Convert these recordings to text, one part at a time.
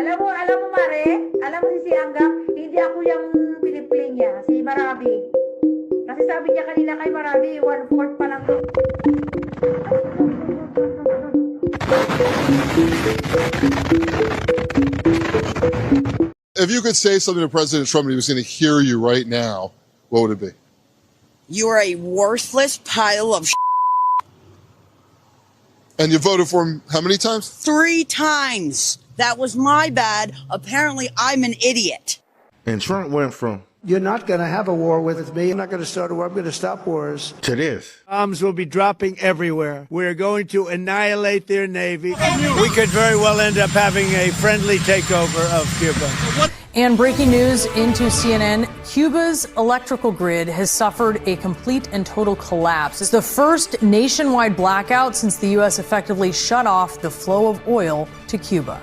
Alam mo, Mare, alam mo si Hanggang, hindi ako yung piniplay niya, si Marami. Kasi sabi niya kanina kay Marami, 1/4 pa lang. If you could say something to President Trump and he was going to hear you right now, what would it be? You are a worthless pile of And you voted for him how many times? 3 times. That was my bad. Apparently, I'm an idiot. And Trump went from You're not going to have a war with me. I'm not going to start a war. I'm going to stop wars. to this. Bombs will be dropping everywhere. We're going to annihilate their navy. We could very well end up having a friendly takeover of Cuba. And breaking news into CNN, Cuba's electrical grid has suffered a complete and total collapse. It's the first nationwide blackout since the U.S. effectively shut off the flow of oil to Cuba.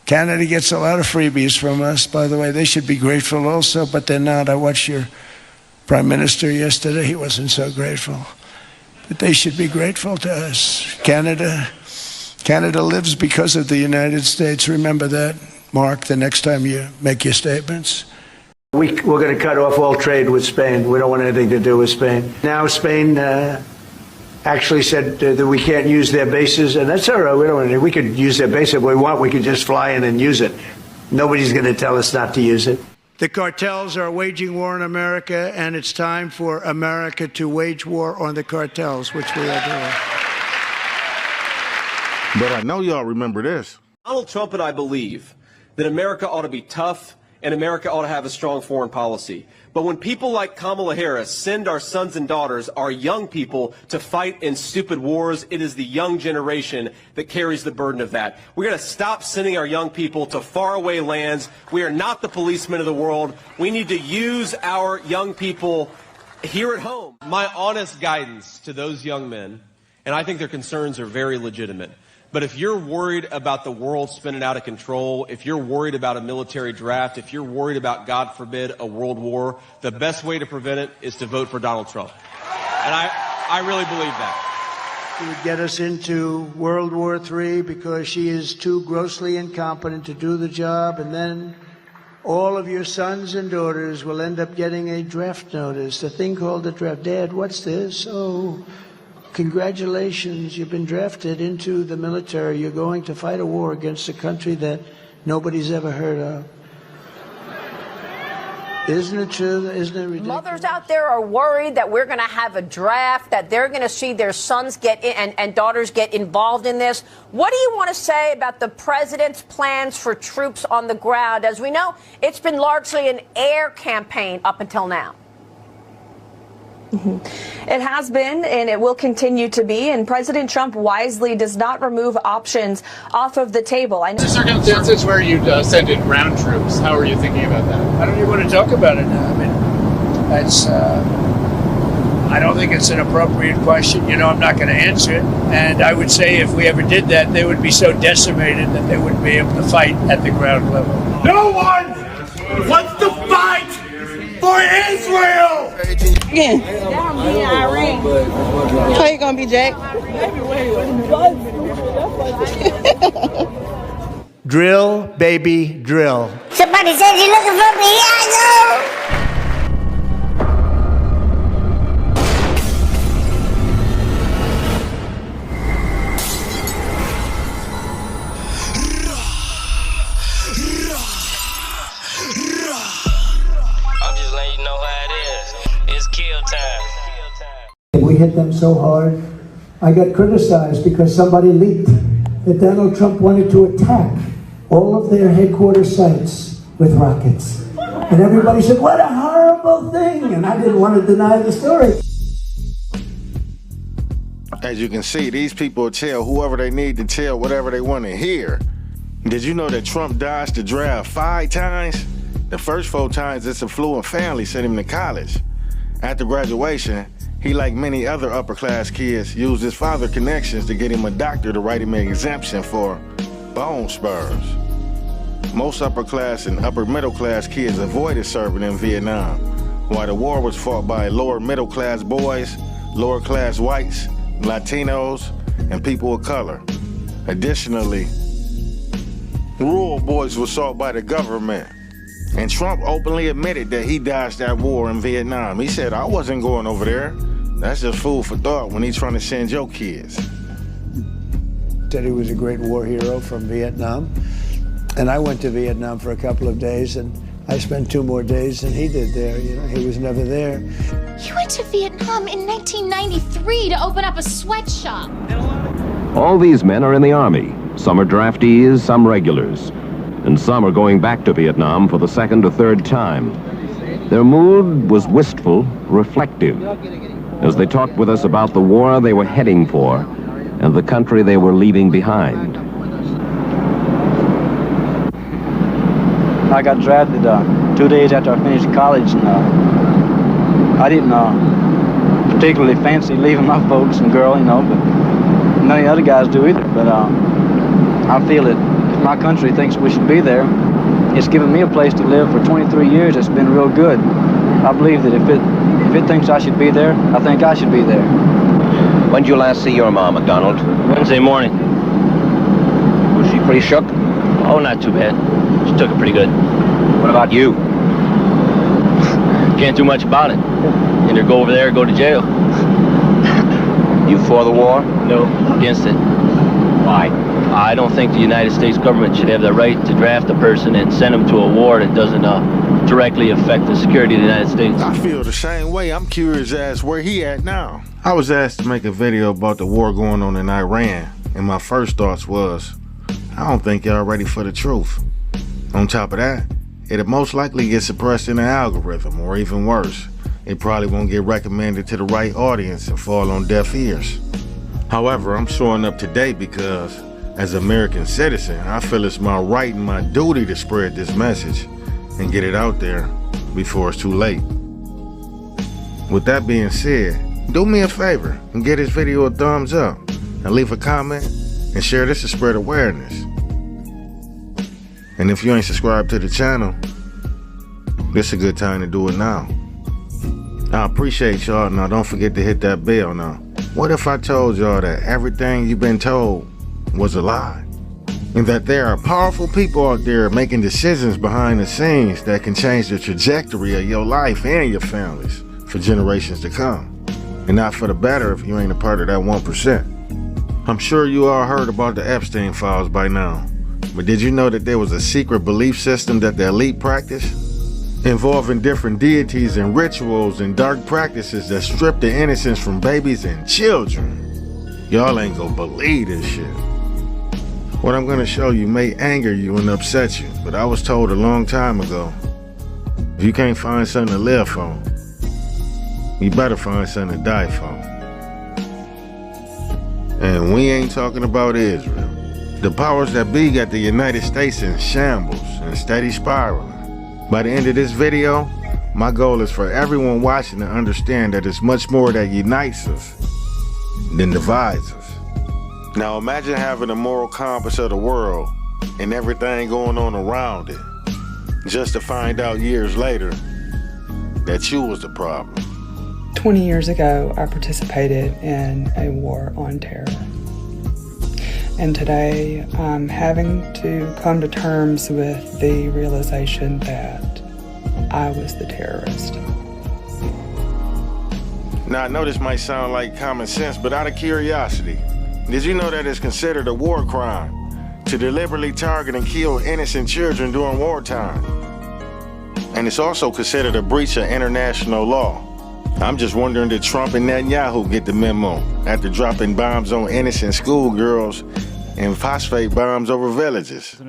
Canada gets a lot of freebies from us, by the way. They should be grateful also, but they're not. I watched your prime minister yesterday. He wasn't so grateful. But they should be grateful to us. Canada lives because of the United States. Remember that, Mark, the next time you make your statements. We're going to cut off all trade with Spain. We don't want anything to do with Spain. Now Spain actually said that we can't use their bases, and that's all right. We don't want anything. We could use their base if we want. We could just fly in and use it. Nobody's going to tell us not to use it. The cartels are waging war in America, and it's time for America to wage war on the cartels, which we are doing. But I know y'all remember this. Donald Trump and I believe that America ought to be tough and America ought to have a strong foreign policy. But when people like Kamala Harris send our sons and daughters, our young people, to fight in stupid wars, it is the young generation that carries the burden of that. We're going to stop sending our young people to faraway lands. We are not the policemen of the world. We need to use our young people here at home. My honest guidance to those young men, and I think their concerns are very legitimate, but if you're worried about the world spinning out of control, if you're worried about a military draft, if you're worried about, God forbid, a world war, the best way to prevent it is to vote for Donald Trump. And I really believe that. She would get us into World War III because she is too grossly incompetent to do the job, and then all of your sons and daughters will end up getting a draft notice, a thing called a draft. Dad, what's this? Oh, congratulations, you've been drafted into the military. You're going to fight a war against a country that nobody's ever heard of. Isn't it true? Isn't it ridiculous? Mothers out there are worried that we're going to have a draft, that they're going to see their sons get in and daughters get involved in this. What do you want to say about the president's plans for troops on the ground? As we know, it's been largely an air campaign up until now. It has been, and it will continue to be, and President Trump wisely does not remove options off of the table. I know circumstances where you'd send in ground troops. How are you thinking about that? I don't even want to talk about it now. I mean, that's, I don't think it's an appropriate question. You know, I'm not going to answer it. And I would say if we ever did that, they would be so decimated that they wouldn't be able to fight at the ground level. No one wants to fight for Israel! again. How you gonna be, Jack? Drill, baby, drill. Somebody said you're looking for me. I know. We hit them so hard. I got criticized because somebody leaked that Donald Trump wanted to attack all of their headquarters sites with rockets. And everybody said, what a horrible thing. And I didn't want to deny the story. As you can see, these people tell whoever they need to tell whatever they want to hear. Did you know that Trump dodged the draft 5 times? The first 4 times, this affluent family sent him to college. After graduation, he, like many other upper-class kids, used his father's connections to get him a doctor to write him an exemption for bone spurs. Most upper-class and upper-middle-class kids avoided serving in Vietnam, while the war was fought by lower-middle-class boys, lower-class whites, Latinos, and people of color. Additionally, rural boys were sought by the government. And Trump openly admitted that he dodged that war in Vietnam. He said, I wasn't going over there. That's just food for thought when he's trying to send your kids. Said he was a great war hero from Vietnam. And I went to Vietnam for a couple of days, and I spent 2 more days than he did there. You know, he was never there. You went to Vietnam in 1993 to open up a sweatshop. All these men are in the Army. Some are draftees, some regulars. And some are going back to Vietnam for the 2nd or 3rd time. Their mood was wistful, reflective, as they talked with us about the war they were heading for and the country they were leaving behind. I got drafted 2 days after I finished college, and I didn't particularly fancy leaving my folks and girl, you know, but none of the other guys do either. But I feel that if my country thinks we should be there, it's given me a place to live for 23 years. It's been real good. I believe that if it thinks I should be there, I think I should be there. When did you last see your mom, McDonald? Wednesday morning. Was she pretty shook? Oh, not too bad. She took it pretty good. What about you? Can't do much about it. Either go over there or go to jail. You for the war? No, against it. Why? I don't think the United States government should have the right to draft a person and send them to a war that doesn't directly affect the security of the United States. I feel the same way. I'm curious as where he at now. I was asked to make a video about the war going on in Iran, and my first thoughts was, I don't think y'all ready for the truth. On top of that, it'll most likely get suppressed in the algorithm, or even worse, it probably won't get recommended to the right audience and fall on deaf ears. However, I'm showing up today because, as an American citizen, I feel it's my right and my duty to spread this message and get it out there before it's too late. With that being said, do me a favor and give this video a thumbs up and leave a comment and share this to spread awareness. And if you ain't subscribed to the channel, this is a good time to do it now. I appreciate y'all. Now don't forget to hit that bell now. What if I told y'all that everything you've been told was a lie? And that there are powerful people out there making decisions behind the scenes that can change the trajectory of your life and your families for generations to come. And not for the better if you ain't a part of that 1%. I'm sure you all heard about the Epstein Files by now. But did you know that there was a secret belief system that the elite practiced? Involving different deities and rituals and dark practices that strip the innocence from babies and children. Y'all ain't gonna believe this shit. What I'm gonna show you may anger you and upset you, but I was told a long time ago, if you can't find something to live for, you better find something to die for. And we ain't talking about Israel. The powers that be got the United States in shambles and steady spiraling. By the end of this video, my goal is for everyone watching to understand that it's much more that unites us than divides us. Now imagine having a moral compass of the world and everything going on around it, just to find out years later that you was the problem. 20 years ago, I participated in a war on terror. And today, I'm having to come to terms with the realization that I was the terrorist. Now, I know this might sound like common sense, but out of curiosity, did you know that it's considered a war crime to deliberately target and kill innocent children during wartime? And it's also considered a breach of international law. I'm just wondering, did Trump and Netanyahu get the memo after dropping bombs on innocent schoolgirls and phosphate bombs over villages?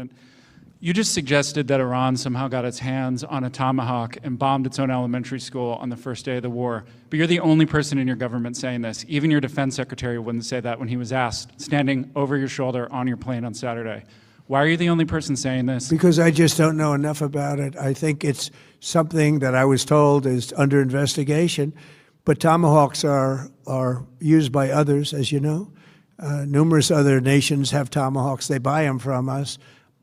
You just suggested that Iran somehow got its hands on a tomahawk and bombed its own elementary school on the first day of the war. But you're the only person in your government saying this. Even your defense secretary wouldn't say that when he was asked, standing over your shoulder on your plane on Saturday. Why are you the only person saying this? Because I just don't know enough about it. I think it's something that I was told is under investigation. But tomahawks are used by others, as you know. Numerous other nations have tomahawks. They buy them from us.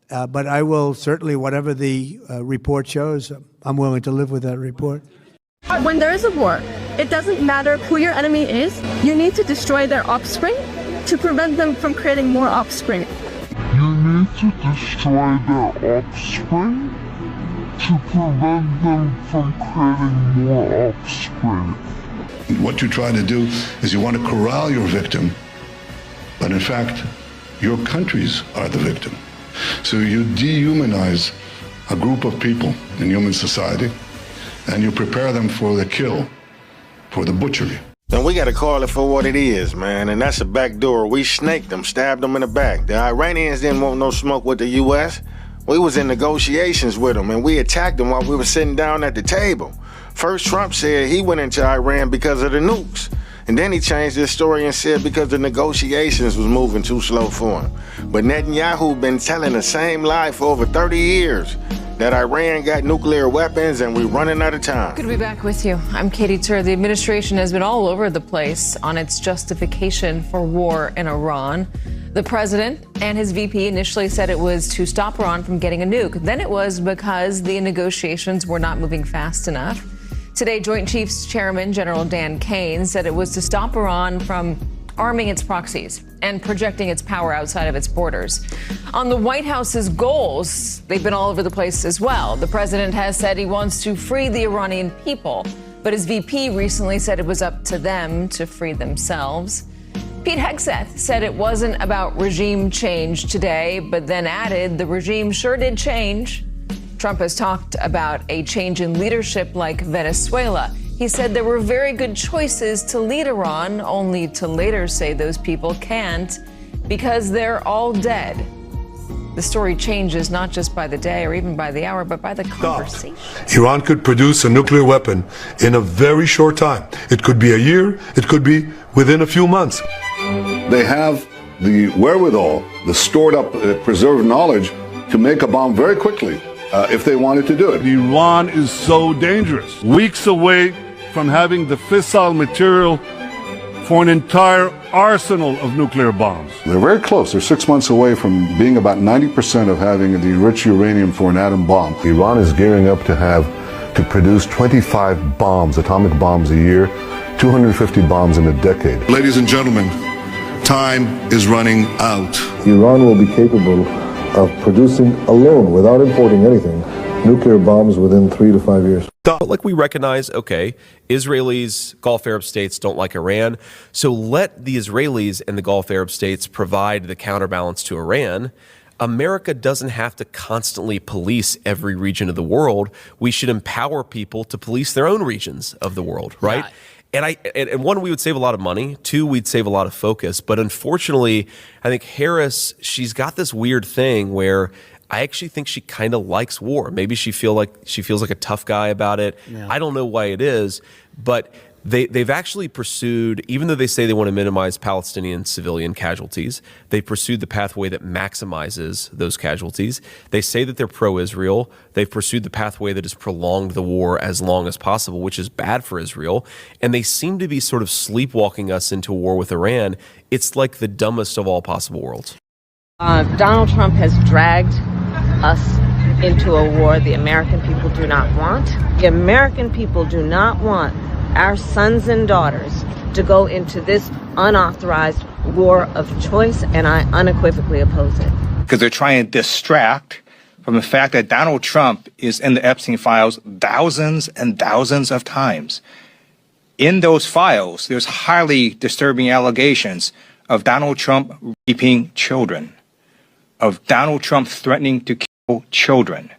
But I will certainly, whatever the report shows, I'm willing to live with that report. When there is a war, it doesn't matter who your enemy is. You need to destroy their offspring to prevent them from creating more offspring. You need to destroy their offspring to prevent them from creating more offspring. What you're trying to do is you want to corral your victim, but in fact, your countries are the victim. So you dehumanize a group of people in human society, and you prepare them for the kill, for the butchery. And we gotta call it for what it is, man, and that's a backdoor. We snaked them, stabbed them in the back. The Iranians didn't want no smoke with the U.S. We was in negotiations with them, and we attacked them while we were sitting down at the table. First, Trump said he went into Iran because of the nukes. And then he changed his story and said because the negotiations was moving too slow for him. But Netanyahu been telling the same lie for over 30 years, that Iran got nuclear weapons and we're running out of time. Good to be back with you. I'm Katie Tur. The administration has been all over the place on its justification for war in Iran. The president and his VP initially said it was to stop Iran from getting a nuke. Then it was because the negotiations were not moving fast enough. Today, Joint Chiefs Chairman General Dan Kane said it was to stop Iran from arming its proxies and projecting its power outside of its borders. On the White House's goals, they've been all over the place as well. The president has said he wants to free the Iranian people, but his VP recently said it was up to them to free themselves. Pete Hegseth said it wasn't about regime change today, but then added the regime sure did change. Trump has talked about a change in leadership like Venezuela. He said there were very good choices to lead Iran, only to later say those people can't because they're all dead. The story changes not just by the day or even by the hour, but by the conversation. Iran could produce a nuclear weapon in a very short time. It could be a year, it could be within a few months. They have the wherewithal, the stored up, preserved knowledge to make a bomb very quickly if they wanted to do it. Iran is so dangerous. Weeks away from having the fissile material for an entire arsenal of nuclear bombs. They're very close. They're 6 months away from being about 90% of having the enriched uranium for an atom bomb. Iran is gearing up to produce 25 bombs, atomic bombs a year, 250 bombs in a decade. Ladies and gentlemen, time is running out. Iran will be capable of producing alone, without importing anything, nuclear bombs within 3 to 5 years. But like we recognize, okay, Israelis, Gulf Arab states don't like Iran, so let the Israelis and the Gulf Arab states provide the counterbalance to Iran. America doesn't have to constantly police every region of the world. We should empower people to police their own regions of the world, right? Yeah. And one, we would save a lot of money. Two, we'd save a lot of focus. But unfortunately, I think Harris, she's got this weird thing where I actually think she kind of likes war. Maybe she feels like a tough guy about it. Yeah. I don't know why it is, but they've actually pursued, even though they say they want to minimize Palestinian civilian casualties, they pursued the pathway that maximizes those casualties. They say that they're pro-Israel. They've pursued the pathway that has prolonged the war as long as possible, which is bad for Israel. And they seem to be sort of sleepwalking us into war with Iran. It's like the dumbest of all possible worlds. Donald Trump has dragged us into a war the American people do not want. The American people do not want our sons and daughters to go into this unauthorized war of choice, and I unequivocally oppose it. Because they're trying to distract from the fact that Donald Trump is in the Epstein Files thousands and thousands of times. In those files, there's highly disturbing allegations of Donald Trump raping children, of Donald Trump threatening to kill children.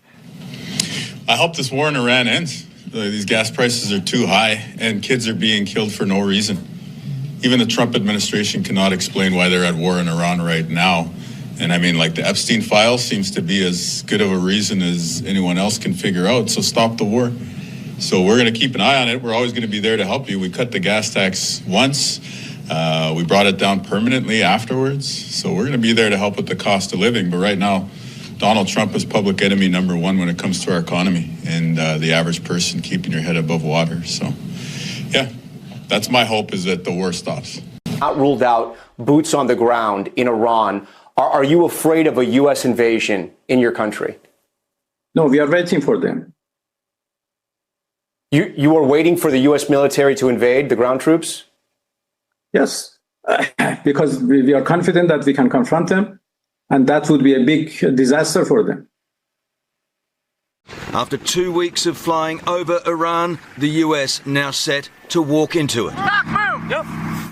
I hope this war in Iran ends. These gas prices are too high, and kids are being killed for no reason. Even the Trump administration cannot explain why they're at war in Iran right now. And I mean, like, the Epstein Files seems to be as good of a reason as anyone else can figure out. So stop the war. So we're going to keep an eye on it. We're always going to be there to help you. We cut the gas tax once. We brought it down permanently afterwards. So we're going to be there to help with the cost of living. But right now, Donald Trump is public enemy number one when it comes to our economy and the average person keeping your head above water. So, yeah, that's my hope, is that the war stops. Not ruled out boots on the ground in Iran. Are you afraid of a U.S. invasion in your country? No, we are waiting for them. You are waiting for the U.S. military to invade, the ground troops? Yes, because we are confident that we can confront them. And that would be a big disaster for them. After 2 weeks of flying over Iran, the US now set to walk into it.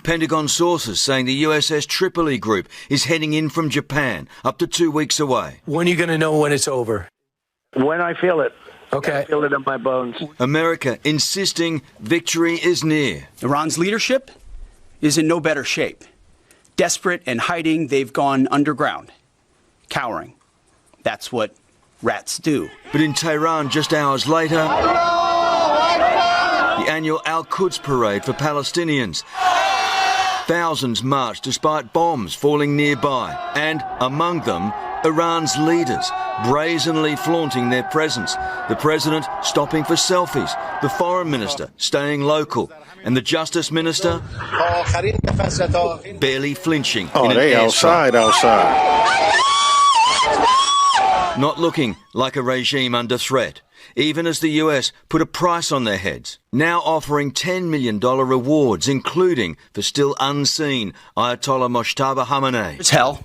Pentagon sources saying the USS Tripoli group is heading in from Japan, up to 2 weeks away. When are you going to know when it's over? When I feel it. Okay. I feel it in my bones. America insisting victory is near. Iran's leadership is in no better shape. Desperate and hiding, they've gone underground, cowering. That's what rats do. But in Tehran, just hours later, the annual Al-Quds parade for Palestinians. Thousands marched despite bombs falling nearby, and among them, Iran's leaders, brazenly flaunting their presence. The president stopping for selfies, the foreign minister staying local, and the justice minister barely flinching. Oh, in they an outside. Not looking like a regime under threat, even as the US put a price on their heads, now offering $10 million rewards, including for still unseen Ayatollah Mojtaba Khamenei. It's hell.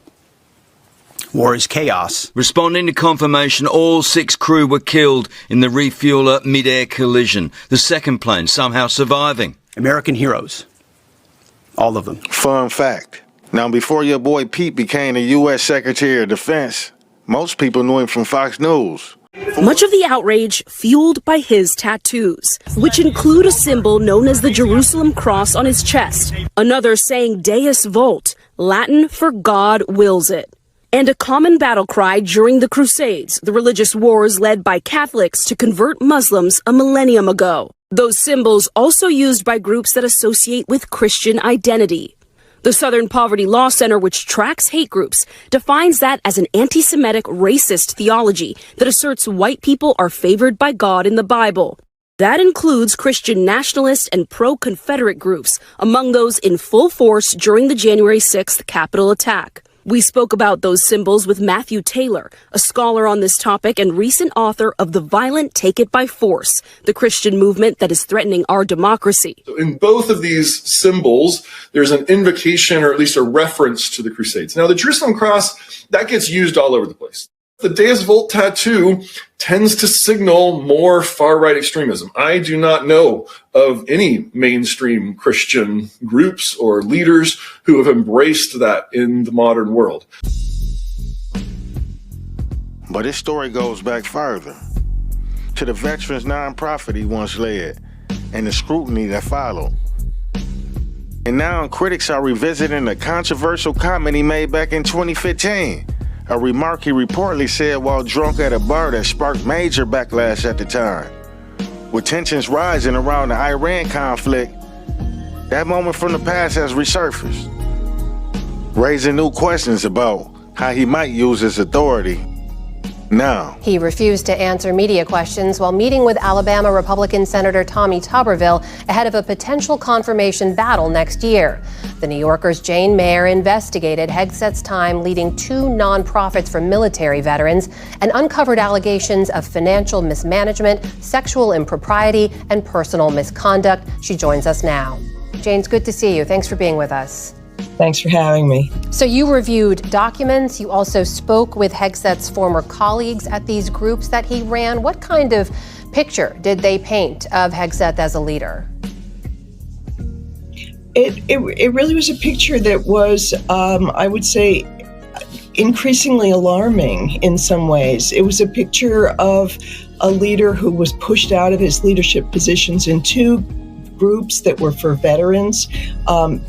War is chaos. Responding to confirmation, all 6 crew were killed in the refueler mid-air collision, the second plane somehow surviving. American heroes. All of them. Fun fact. Now, before your boy Pete became the U.S. Secretary of Defense, most people knew him from Fox News. Much of the outrage fueled by his tattoos, which include a symbol known as the Jerusalem cross on his chest, another saying Deus Vult, Latin for God wills it, and a common battle cry during the Crusades, the religious wars led by Catholics to convert Muslims a millennium ago. Those symbols also used by groups that associate with Christian identity. The Southern Poverty Law Center, which tracks hate groups, defines that as an anti-Semitic racist theology that asserts white people are favored by God in the Bible. That includes Christian nationalist and pro-Confederate groups, among those in full force during the January 6th Capitol attack. We spoke about those symbols with Matthew Taylor, a scholar on this topic and recent author of The Violent Take It by Force, the Christian movement that is threatening our democracy. In both of these symbols, there's an invocation or at least a reference to the Crusades. Now, the Jerusalem cross, that gets used all over the place. The Deus Vult tattoo tends to signal more far-right extremism. I do not know of any mainstream Christian groups or leaders who have embraced that in the modern world. But his story goes back further, to the veterans nonprofit he once led and the scrutiny that followed. And now critics are revisiting a controversial comment he made back in 2015. A remark he reportedly said while drunk at a bar that sparked major backlash at the time. With tensions rising around the Iran conflict, that moment from the past has resurfaced, raising new questions about how he might use his authority now. He refused to answer media questions while meeting with Alabama Republican Senator Tommy Tuberville ahead of a potential confirmation battle next year. The New Yorker's Jane Mayer investigated Hegseth's time leading 2 nonprofits for military veterans and uncovered allegations of financial mismanagement, sexual impropriety, and personal misconduct. She joins us now. Jane, it's good to see you. Thanks for being with us. Thanks for having me. So you reviewed documents. You also spoke with Hegseth's former colleagues at these groups that he ran. What kind of picture did they paint of Hegseth as a leader? It really was a picture that was, I would say, increasingly alarming in some ways. It was a picture of a leader who was pushed out of his leadership positions in 2 groups that were for veterans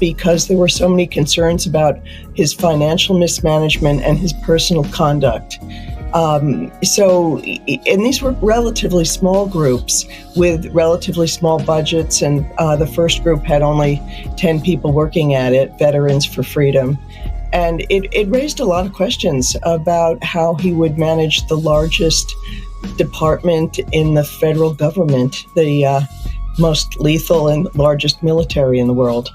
because there were so many concerns about his financial mismanagement and his personal conduct. And these were relatively small groups with relatively small budgets, and the first group had only 10 people working at it, Veterans for Freedom. And it raised a lot of questions about how he would manage the largest department in the federal government, the most lethal and largest military in the world.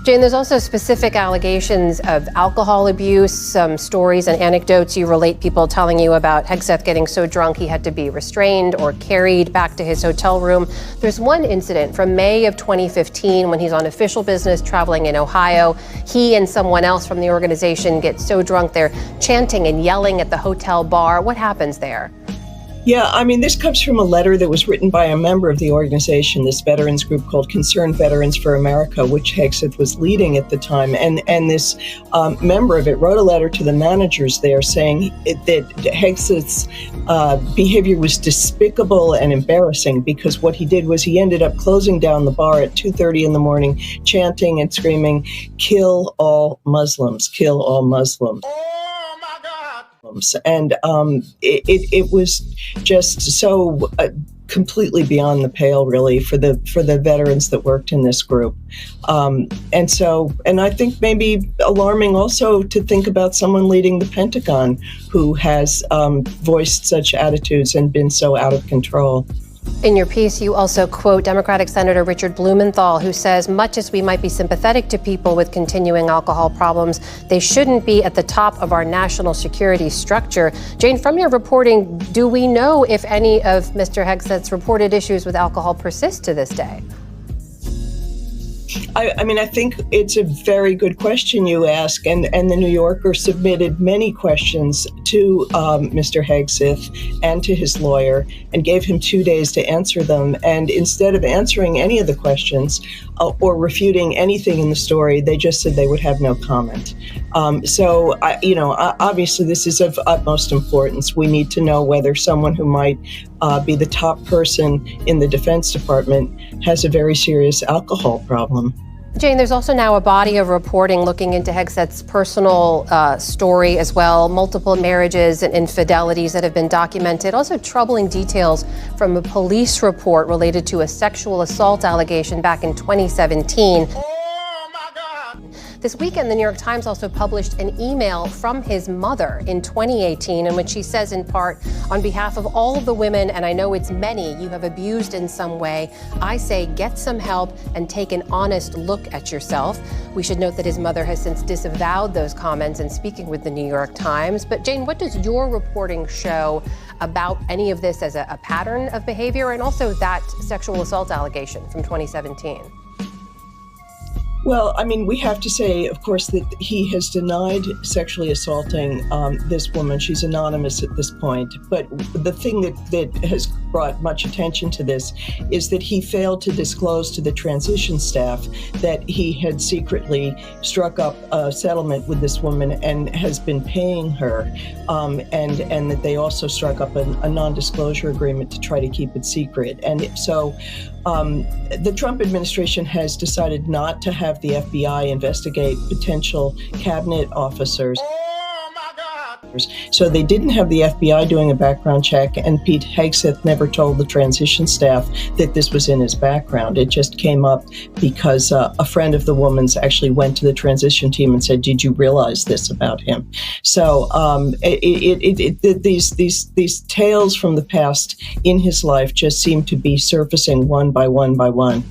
Jane, there's also specific allegations of alcohol abuse, some stories and anecdotes you relate, people telling you about Hegseth getting so drunk he had to be restrained or carried back to his hotel room. There's one incident from May of 2015 when he's on official business traveling in Ohio. He and someone else from the organization get so drunk they're chanting and yelling at the hotel bar. What happens there? Yeah, I mean, this comes from a letter that was written by a member of the organization, this veterans group called Concerned Veterans for America, which Hegseth was leading at the time. And this member of it wrote a letter to the managers there saying that Hegseth's behavior was despicable and embarrassing, because what he did was he ended up closing down the bar at 2:30 in the morning, chanting and screaming, "Kill all Muslims, kill all Muslims." And it was just so completely beyond the pale, really, for the veterans that worked in this group. And I think maybe alarming also to think about someone leading the Pentagon who has voiced such attitudes and been so out of control. In your piece, you also quote Democratic Senator Richard Blumenthal, who says, much as we might be sympathetic to people with continuing alcohol problems, they shouldn't be at the top of our national security structure. Jane, from your reporting, do we know if any of Mr. Hegseth's reported issues with alcohol persist to this day? I mean, I think it's a very good question you ask, and the New Yorker submitted many questions to Mr. Hegseth and to his lawyer and gave him 2 days to answer them. And instead of answering any of the questions or refuting anything in the story, they just said they would have no comment. Obviously this is of utmost importance. We need to know whether someone who might be the top person in the Defense Department has a very serious alcohol problem. Jane, there's also now a body of reporting looking into Hegseth's personal story as well, multiple marriages and infidelities that have been documented, also troubling details from a police report related to a sexual assault allegation back in 2017. This weekend, the New York Times also published an email from his mother in 2018 in which she says, in part, on behalf of all of the women, and I know it's many, you have abused in some way, I say get some help and take an honest look at yourself. We should note that his mother has since disavowed those comments in speaking with the New York Times. But Jane, what does your reporting show about any of this as a pattern of behavior, and also that sexual assault allegation from 2017? Well, I mean, we have to say, of course, that he has denied sexually assaulting this woman. She's anonymous at this point. But the thing that has brought much attention to this is that he failed to disclose to the transition staff that he had secretly struck up a settlement with this woman and has been paying her, and that they also struck up a non-disclosure agreement to try to keep it secret. And so the Trump administration has decided not to have the FBI investigate potential cabinet officers. So they didn't have the FBI doing a background check, and Pete Hegseth never told the transition staff that this was in his background. It just came up because a friend of the woman's actually went to the transition team and said, "Did you realize this about him?" So these tales from the past in his life just seem to be surfacing one by one by one.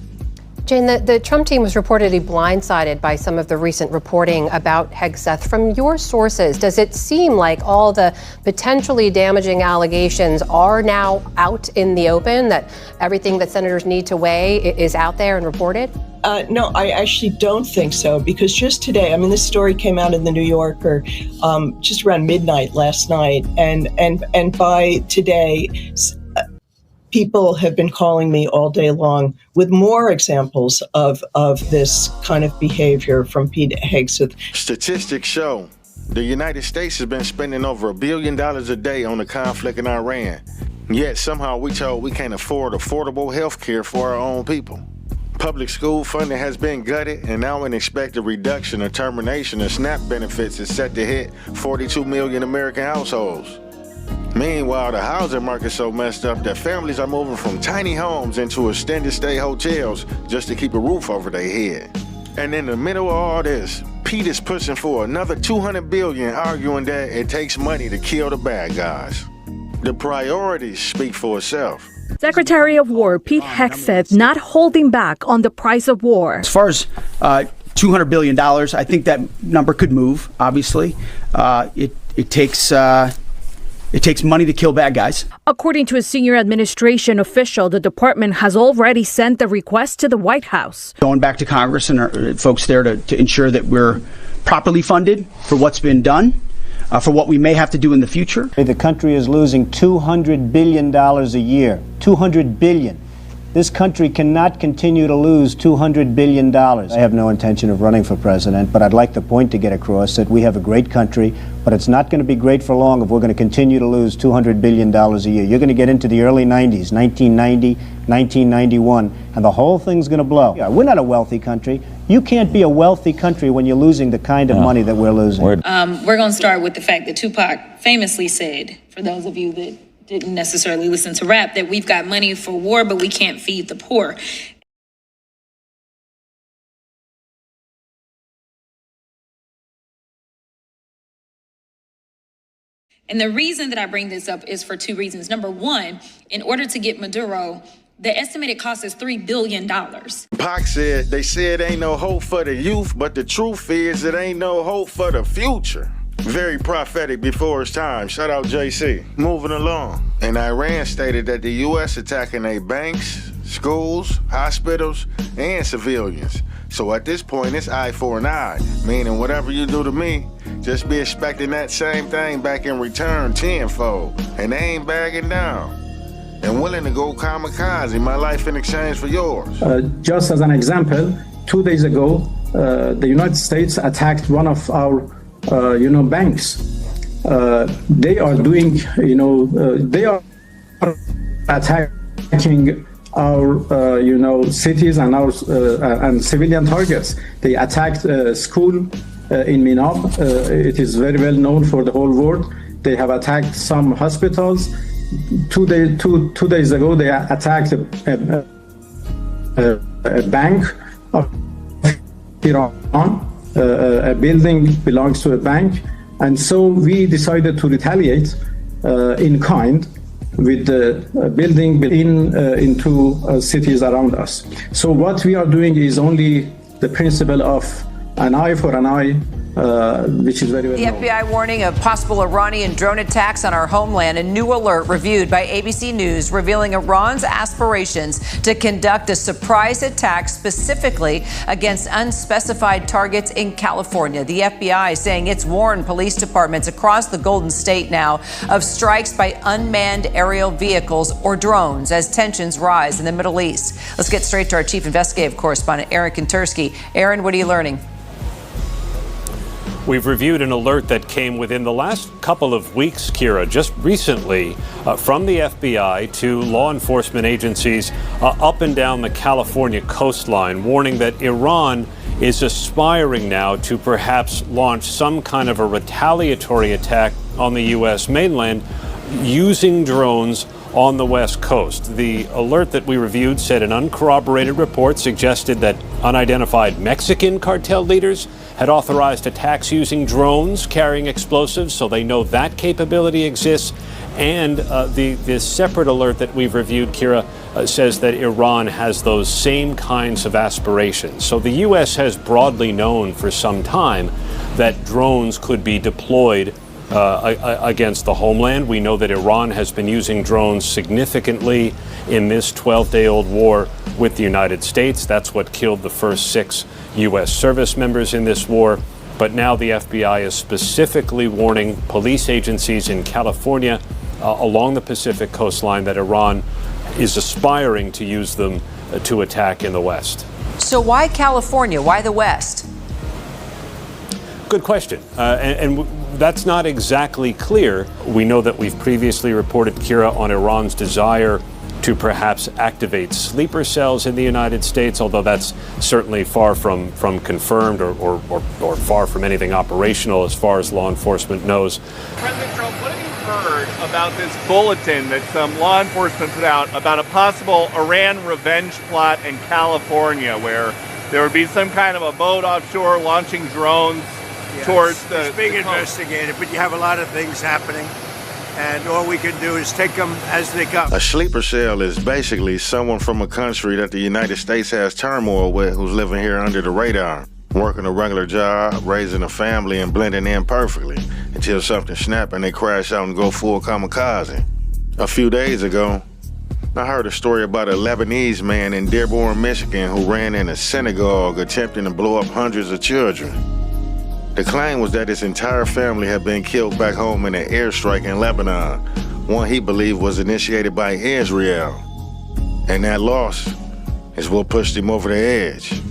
Jane, the Trump team was reportedly blindsided by some of the recent reporting about Hegseth. From your sources, does it seem like all the potentially damaging allegations are now out in the open, that everything that senators need to weigh is out there and reported? No, I actually don't think so, because just today, I mean, this story came out in the New Yorker just around midnight last night, and by today, people have been calling me all day long with more examples of this kind of behavior from Pete Hegseth. Statistics show the United States has been spending over $1 billion a day on the conflict in Iran. Yet somehow we told we can't afford affordable health care for our own people. Public school funding has been gutted, and now an expected reduction or termination of SNAP benefits is set to hit 42 million American households. Meanwhile, the housing market's so messed up that families are moving from tiny homes into extended stay hotels just to keep a roof over their head. And in the middle of all this, Pete is pushing for another $200 billion, arguing that it takes money to kill the bad guys. The priorities speak for itself. Secretary of War Pete Hegseth not holding back on the price of war. As far as $200 billion. I think that number could move, obviously. It takes money to kill bad guys. According to a senior administration official, the department has already sent the request to the White House. Going back to Congress and folks there to ensure that we're properly funded for what's been done, for what we may have to do in the future. The country is losing $200 billion a year. $200 billion. This country cannot continue to lose $200 billion. I have no intention of running for president, but I'd like the point to get across that we have a great country, but it's not going to be great for long if we're going to continue to lose $200 billion a year. You're going to get into the early 90s, 1990, 1991, and the whole thing's going to blow. We're not a wealthy country. You can't be a wealthy country when you're losing the kind of money that we're losing. We're going to start with the fact that Tupac famously said, for those of you that didn't necessarily listen to rap, that we've got money for war, but we can't feed the poor. And the reason that I bring this up is for two reasons. Number one, in order to get Maduro, the estimated cost is $3 billion. Pac said, they said ain't no hope for the youth, but the truth is it ain't no hope for the future. Very prophetic before its time. Shout out JC. Moving along. And Iran stated that the U.S. attacking their banks, schools, hospitals, and civilians. So at this point, it's eye for an eye, meaning whatever you do to me, just be expecting that same thing back in return tenfold. And they ain't bagging down. And willing to go kamikaze, my life in exchange for yours. Just as an example, 2 days ago, the United States attacked one of our banks. They are doing, they are attacking our, cities and our and civilian targets. They attacked a school in Minab. It is very well known for the whole world. They have attacked some hospitals. Two days ago, they attacked a bank of Iran. A building belongs to a bank, and so we decided to retaliate in kind with the building in two cities around us. So what we are doing is only the principle of an eye for an eye, which is very well known. The FBI warning of possible Iranian drone attacks on our homeland. A new alert reviewed by ABC News revealing Iran's aspirations to conduct a surprise attack specifically against unspecified targets in California. The FBI saying it's warned police departments across the Golden State now of strikes by unmanned aerial vehicles or drones as tensions rise in the Middle East. Let's get straight to our chief investigative correspondent, Aaron Kontersky. Aaron, what are you learning? We've reviewed an alert that came within the last couple of weeks, Kira, just recently from the FBI to law enforcement agencies up and down the California coastline, warning that Iran is aspiring now to perhaps launch some kind of a retaliatory attack on the U.S. mainland using drones on the West Coast. The alert that we reviewed said an uncorroborated report suggested that unidentified Mexican cartel leaders had authorized attacks using drones carrying explosives, so they know that capability exists. And the separate alert that we've reviewed, Kira, says that Iran has those same kinds of aspirations. So the U.S. has broadly known for some time that drones could be deployed against the homeland. We know that Iran has been using drones significantly in this 12-day-old war with the United States. That's what killed the first 6 U.S. service members in this war. But now the FBI is specifically warning police agencies in California along the Pacific coastline that Iran is aspiring to use them to attack in the West. So why California? Why the West? Good question. And that's not exactly clear. We know that we've previously reported, Kira, on Iran's desire to perhaps activate sleeper cells in the United States, although that's certainly far from confirmed or far from anything operational as far as law enforcement knows. President Trump, what have you heard about this bulletin that some law enforcement put out about a possible Iran revenge plot in California, where there would be some kind of a boat offshore launching drones towards the... It's being investigated, but you have a lot of things happening. And all we can do is take them as they come. A sleeper cell is basically someone from a country that the United States has turmoil with who's living here under the radar. working a regular job, raising a family, and blending in perfectly until something snapped and they crash out and go full kamikaze. A few days ago, I heard a story about a Lebanese man in Dearborn, Michigan who ran in a synagogue attempting to blow up hundreds of children. The claim was that his entire family had been killed back home in an airstrike in Lebanon, one he believed was initiated by Israel. And that loss is what pushed him over the edge.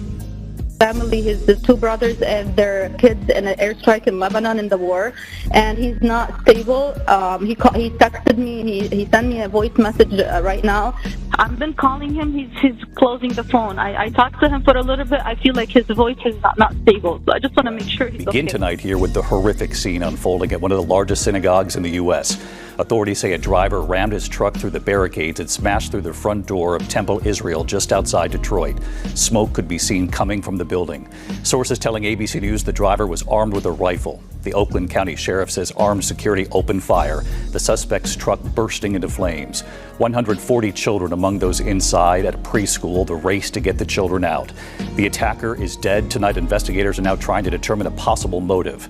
Family, his two brothers and their kids in an airstrike in Lebanon in the war, and he's not stable. He texted me, he sent me a voice message right now. I've been calling him, he's closing the phone. I talked to him for a little bit. I feel like his voice is not stable, so I just want to make sure he's okay. Begin tonight here with the horrific scene unfolding at one of the largest synagogues in the U.S. Authorities say a driver rammed his truck through the barricades and smashed through the front door of Temple Israel just outside Detroit. Smoke could be seen coming from the building. Sources telling ABC News the driver was armed with a rifle. The Oakland County Sheriff says armed security opened fire, the suspect's truck bursting into flames. 140 children among those inside at a preschool, the race to get the children out. The attacker is dead. Tonight, investigators are now trying to determine a possible motive.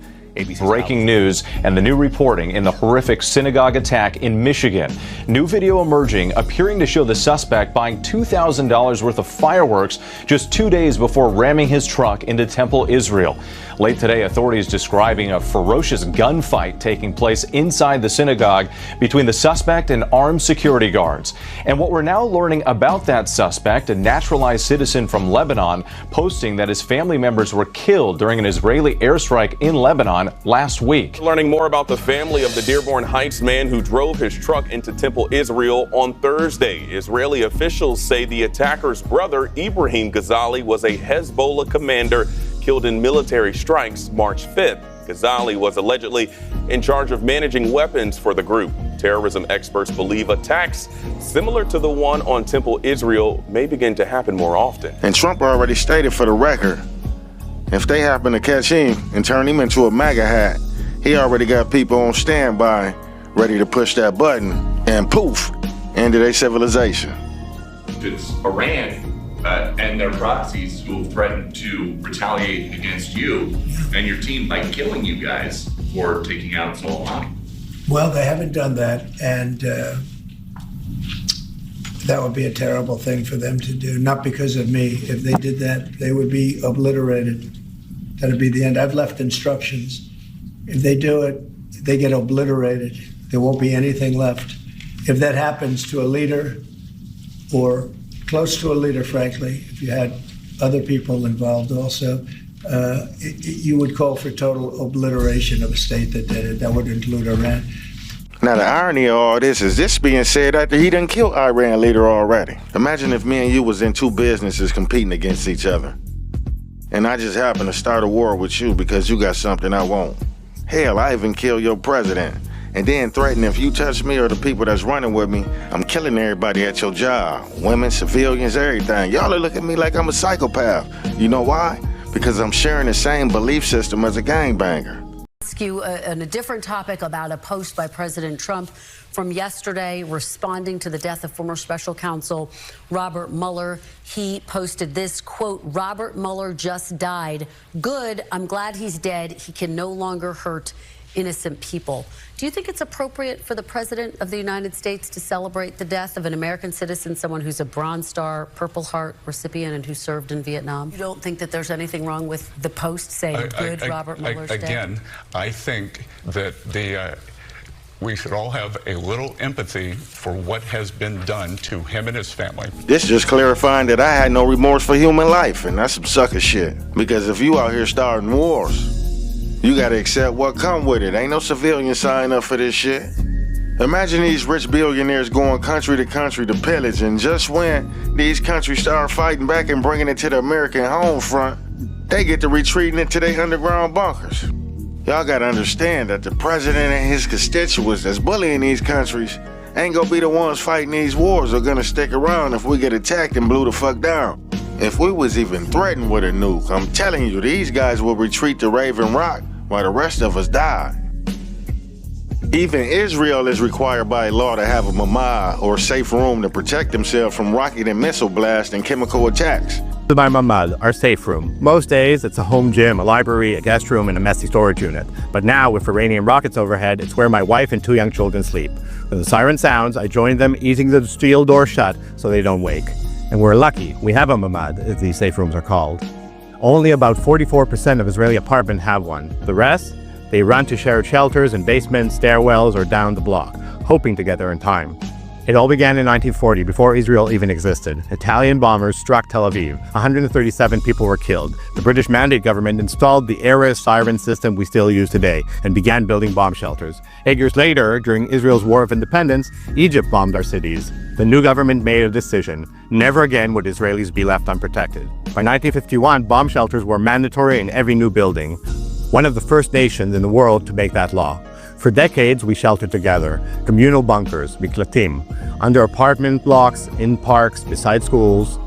Breaking news and the new reporting in the horrific synagogue attack in Michigan. New video emerging appearing to show the suspect buying $2,000 worth of fireworks just 2 days before ramming his truck into Temple Israel. Late today, authorities describing a ferocious gunfight taking place inside the synagogue between the suspect and armed security guards. And what we're now learning about that suspect, a naturalized citizen from Lebanon, posting that his family members were killed during an Israeli airstrike in Lebanon last week. Learning more about the family of the Dearborn Heights man who drove his truck into Temple Israel on Thursday. Israeli officials say the attacker's brother, Ibrahim Ghazali, was a Hezbollah commander killed in military strikes March 5th. Ghazali was allegedly in charge of managing weapons for the group. Terrorism experts believe attacks similar to the one on Temple Israel may begin to happen more often. And Trump already stated for the record, if they happen to catch him and turn him into a MAGA hat, he already got people on standby ready to push that button and poof, ended a civilization. It's Iran and their proxies who have threatened to retaliate against you and your team by killing you guys for taking out Soleimani. Well, they haven't done that, and that would be a terrible thing for them to do, not because of me. If they did that, they would be obliterated. That'd be the end. I've left instructions. If they do it, they get obliterated. There won't be anything left. If that happens to a leader or close to a leader, frankly, if you had other people involved also, you would call for total obliteration of a state that did it. That would include Iran. Now, the irony of all this is this being said after he done killed Iran leader already. Imagine if me and you was in two businesses competing against each other, and I just happen to start a war with you because you got something I want. Hell, I even kill your president, and then threaten if you touch me or the people that's running with me, I'm killing everybody at your job. Women, civilians, everything. Y'all are looking at me like I'm a psychopath. You know why? Because I'm sharing the same belief system as a gangbanger. Ask you on a different topic about a post by President Trump from yesterday responding to the death of former special counsel Robert Mueller. He posted this, quote, "Robert Mueller just died. Good, I'm glad he's dead. He can no longer hurt innocent people." Do you think it's appropriate for the President of the United States to celebrate the death of an American citizen, someone who's a Bronze Star, Purple Heart recipient and who served in Vietnam? You don't think that there's anything wrong with the post saying, good, Robert Mueller's dead? Again, I think that we should all have a little empathy for what has been done to him and his family. This just clarifying that I had no remorse for human life, and that's some sucker shit. Because if you out here starting wars, you gotta accept what come with it. Ain't no civilian sign up for this shit. Imagine these rich billionaires going country to country to pillage, and just when these countries start fighting back and bringing it to the American home front, they get to retreating into their underground bunkers. Y'all gotta understand that the president and his constituents that's bullying these countries ain't gonna be the ones fighting these wars or gonna stick around if we get attacked and blew the fuck down. If we was even threatened with a nuke, I'm telling you, these guys will retreat to Raven Rock while the rest of us die. Even Israel is required by law to have a mamad or safe room to protect themselves from rocket and missile blast and chemical attacks. To my mamad, our safe room. Most days, it's a home gym, a library, a guest room, and a messy storage unit. But now, with Iranian rockets overhead, it's where my wife and 2 young children sleep. When the siren sounds, I join them, easing the steel door shut so they don't wake. And we're lucky. We have a mamad, as these safe rooms are called. Only about 44% of Israeli apartments have one. The rest? They run to shared shelters in basements, stairwells, or down the block, hoping to get there in time. It all began in 1940, before Israel even existed. Italian bombers struck Tel Aviv. 137 people were killed. The British Mandate government installed the era siren system we still use today and began building bomb shelters. 8 years later, during Israel's War of Independence, Egypt bombed our cities. The new government made a decision. Never again would Israelis be left unprotected. By 1951, bomb shelters were mandatory in every new building. One of the first nations in the world to make that law. For decades, we sheltered together, communal bunkers, miklatim, under apartment blocks, in parks, beside schools.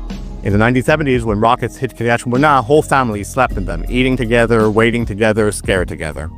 In the 1970s, when rockets hit Kiryat Shmona, whole families slept in them, eating together, waiting together, scared together.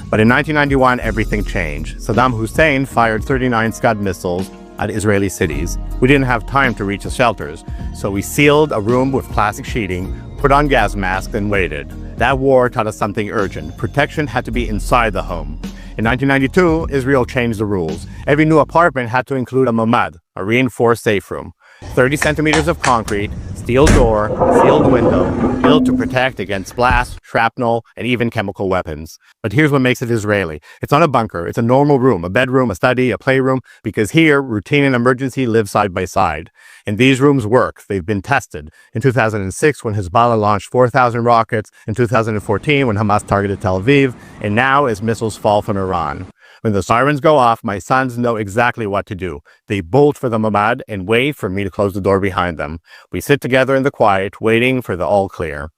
But in 1991, everything changed. Saddam Hussein fired 39 Scud missiles at Israeli cities. We didn't have time to reach the shelters, so we sealed a room with plastic sheeting, put on gas masks, and waited. That war taught us something urgent. Protection had to be inside the home. In 1992, Israel changed the rules. Every new apartment had to include a mamad, a reinforced safe room. 30 centimeters of concrete, steel door, sealed window, built to protect against blast, shrapnel, and even chemical weapons. But here's what makes it Israeli. It's not a bunker. It's a normal room, a bedroom, a study, a playroom, because here, routine and emergency live side by side. And these rooms work. They've been tested. In 2006, when Hezbollah launched 4,000 rockets, in 2014, when Hamas targeted Tel Aviv, and now as missiles fall from Iran. When the sirens go off, my sons know exactly what to do. They bolt for the mamad and wait for me to close the door behind them. We sit together in the quiet, waiting for the all clear.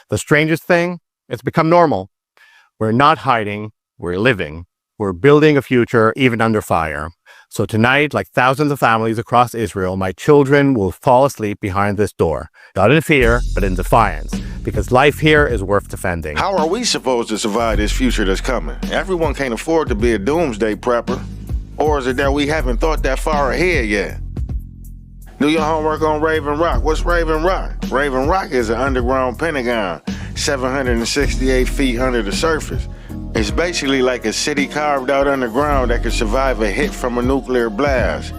The strangest thing, it's become normal. We're not hiding, we're living. We're building a future even under fire. So tonight, like thousands of families across Israel, my children will fall asleep behind this door. Not in fear, but in defiance. Because life here is worth defending. How are we supposed to survive this future that's coming? Everyone can't afford to be a doomsday prepper. Or is it that we haven't thought that far ahead yet? Do your homework on Raven Rock. What's Raven Rock? Raven Rock is an underground pentagon, 768 feet under the surface. It's basically like a city carved out underground that could survive a hit from a nuclear blast.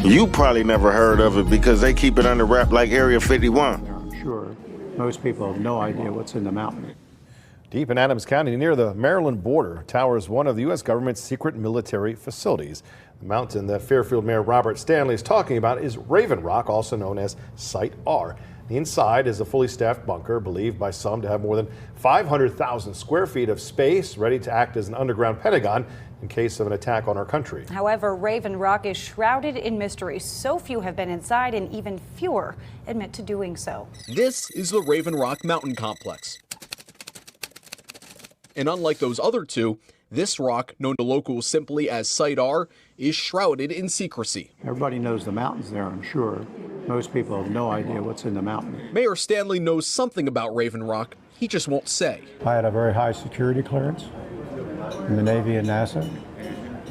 You probably never heard of it because they keep it under wrap like Area 51. I'm sure most people have no idea what's in the mountain. Deep in Adams County, near the Maryland border, towers one of the U.S. government's secret military facilities. The mountain that Fairfield Mayor Robert Stanley is talking about is Raven Rock, also known as Site R. The inside is a fully staffed bunker, believed by some to have more than 500,000 square feet of space, ready to act as an underground Pentagon in case of an attack on our country. However, Raven Rock is shrouded in mystery. So few have been inside, and even fewer admit to doing so. This is the Raven Rock Mountain Complex. And unlike those other two, this rock, known to locals simply as Site R, is shrouded in secrecy. Everybody knows the mountains there, I'm sure. Most people have no idea what's in the mountain. Mayor Stanley knows something about Raven Rock. He just won't say. I had a very high security clearance in the Navy and NASA.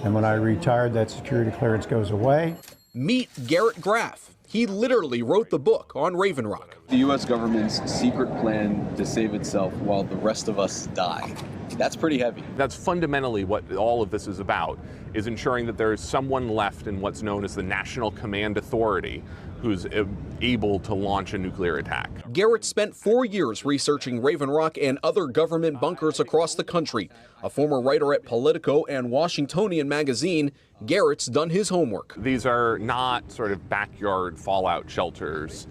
And when I retired, that security clearance goes away. Meet Garrett Graff. He literally wrote the book on Raven Rock. The U.S. government's secret plan to save itself while the rest of us die. That's pretty heavy. That's fundamentally what all of this is about, is ensuring that there is someone left in what's known as the National Command Authority who's able to launch a nuclear attack. Garrett spent 4 years researching Raven Rock and other government bunkers across the country. A former writer at Politico and Washingtonian magazine, Garrett's done his homework. These are not sort of backyard fallout shelters.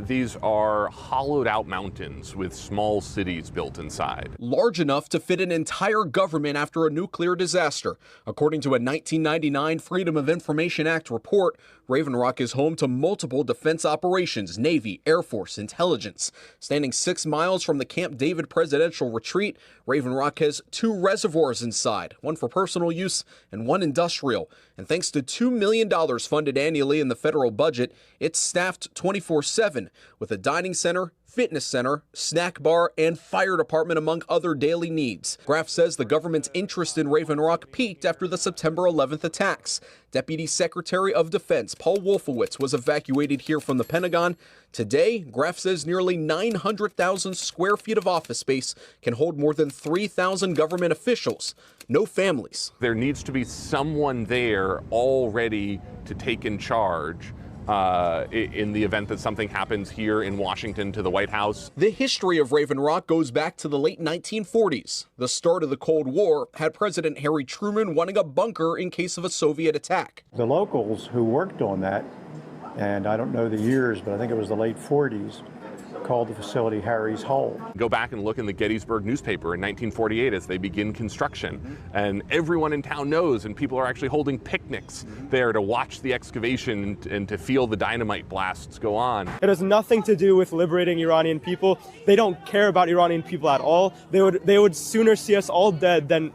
These are hollowed out mountains with small cities built inside. Large enough to fit an entire government after a nuclear disaster. According to a 1999 Freedom of Information Act report, Raven Rock is home to multiple defense operations, Navy, Air Force, intelligence. Standing 6 miles from the Camp David presidential retreat, Raven Rock has 2 reservoirs inside, one for personal use and one industrial. And thanks to $2 million funded annually in the federal budget, it's staffed 24/7 with a dining center, fitness center, snack bar, and fire department, among other daily needs. Graf says the government's interest in Raven Rock peaked after the September 11th attacks. Deputy Secretary of Defense Paul Wolfowitz was evacuated here from the Pentagon. Today, Graf says nearly 900,000 square feet of office space can hold more than 3,000 government officials. No families. There needs to be someone there all ready to take in charge in the event that something happens here in Washington to the White House. The history of Raven Rock goes back to the late 1940s. The start of the Cold War had President Harry Truman wanting a bunker in case of a Soviet attack. The locals who worked on that, and I don't know the years, but I think it was the late 40s, called the facility Harry's Hole. Go back and look in the Gettysburg newspaper in 1948 as they begin construction. And everyone in town knows, and people are actually holding picnics there to watch the excavation and to feel the dynamite blasts go on. It has nothing to do with liberating Iranian people. They don't care about Iranian people at all. They would sooner see us all dead than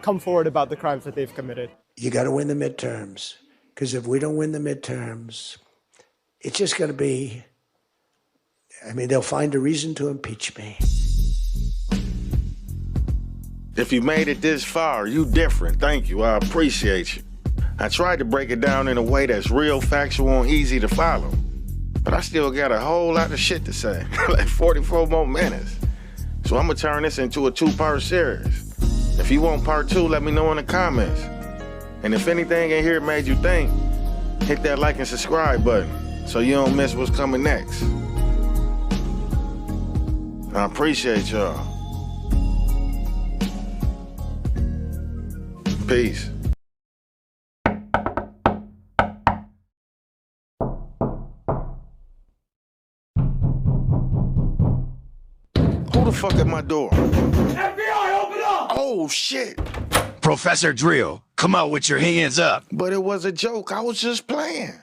come forward about the crimes that they've committed. You got to win the midterms, because if we don't win the midterms, it's just going to be, they'll find a reason to impeach me. If you made it this far, you different. Thank you. I appreciate you. I tried to break it down in a way that's real, factual, and easy to follow. But I still got a whole lot of shit to say. Like 44 more minutes. So I'm gonna turn this into a 2-part series. If you want part 2, let me know in the comments. And if anything in here made you think, hit that like and subscribe button so you don't miss what's coming next. I appreciate y'all. Peace. Who the fuck at my door? FBI, open up! Oh, shit. Professor Drill, come out with your hands up. But it was a joke. I was just playing.